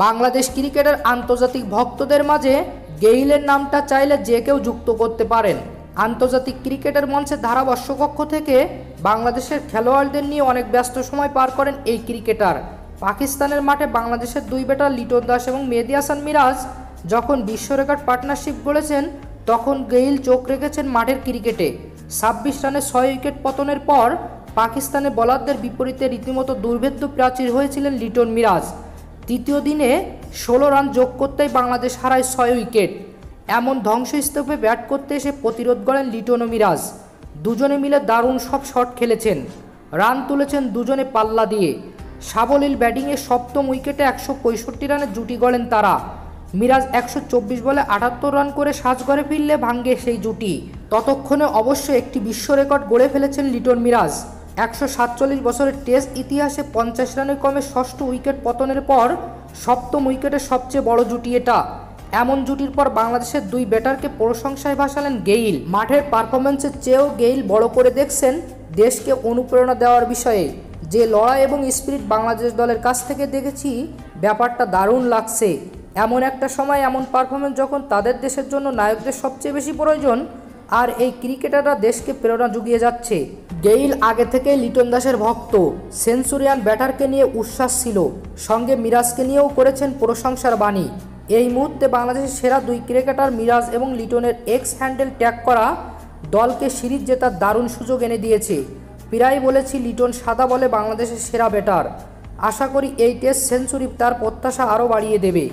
বাংলাদেশ ক্রিকেটের আন্তর্জাতিক ভক্তদের মাঝে গেইলের নামটা চাইলে যে কেউ যুক্ত করতে পারেন। আন্তর্জাতিক ক্রিকেটের মঞ্চে ধারাভাষ্যকক্ষ থেকে বাংলাদেশের খেলোয়াড়দের নিয়ে অনেক ব্যস্ত সময় পার করেন এই ক্রিকেটার। পাকিস্তানের মাঠে বাংলাদেশের দুই ব্যাটার লিটন দাস এবং মেহেদী হাসান মিরাজ যখন বিশ্ব রেকর্ড পার্টনারশিপ গড়েছেন, তখন গেইল চোখ রেখেছেন মাঠের ক্রিকেটে। 26 রানে 6 উইকেট পতনের পর পাকিস্তানের বোলারদের বিপরীতে রীতিমতো দুর্ভেদ্য প্রাচীর হয়েছিলেন লিটন মিরাজ। তৃতীয় দিনে 16 রান যোগ করতেই বাংলাদেশ হারায় 6 উইকেট। এমন ধ্বংসস্তূপে ব্যাট করতে এসে প্রতিরোধ করেন লিটন ও মিরাজ। দুজনে মিলে দারুণ সব শট খেলেছেন, রান তুলেছেন দুজনে পাল্লা দিয়ে। সাবলীল ব্যাটিংয়ে সপ্তম উইকেটে 165 রানের জুটি গড়েন তারা। মিরাজ 124 বলে 78 রান করে সাজঘরে ফিরলে ভাঙ্গে সেই জুটি। ততক্ষণে অবশ্য একটি বিশ্ব রেকর্ড গড়ে ফেলেছেন লিটন মিরাজ। 147 বছরের টেস্ট ইতিহাসে 50 রানের কমে ষষ্ঠ উইকেট পতনের পর সপ্তম উইকেটের সবচেয়ে বড় জুটি এটা। এমন জুটির পর বাংলাদেশের দুই ব্যাটারকে প্রশংসায় ভাসালেন গেইল। মাঠের পারফরম্যান্সের চেয়েও গেইল বড় করে দেখছেন দেশকে অনুপ্রেরণা দেওয়ার বিষয়ে। যে লড়াই এবং স্পিরিট বাংলাদেশ দলের কাছ থেকে দেখেছি, ব্যাপারটা দারুণ লাগছে। এমন একটা সময় এমন পারফরম্যান্স যখন তাদের দেশের জন্য নায়কদের সবচেয়ে বেশি প্রয়োজন, আর এই ক্রিকেটাররা দেশকে প্রেরণা জুগিয়ে যাচ্ছে। গেইল আগে থেকেই লিটন দাসের ভক্ত। সেঞ্চুরিয়ান ব্যাটারকে নিয়ে উচ্ছ্বাস ছিল, সঙ্গে মিরাজকে নিয়েও করেছেন প্রশংসার বাণী। এই মুহূর্তে বাংলাদেশের সেরা দুই ক্রিকেটার মিরাজ এবং লিটনের এক্স হ্যান্ডেল ট্যাগ করা দলকে সিরিজ জেতার দারুণ সুযোগ এনে দিয়েছে। প্রায় বলেছি লিটন সাদা বলে বাংলাদেশের সেরা ব্যাটার। আশা করি এই টেস্ট সেঞ্চুরি তার প্রত্যাশা আরও বাড়িয়ে দেবে।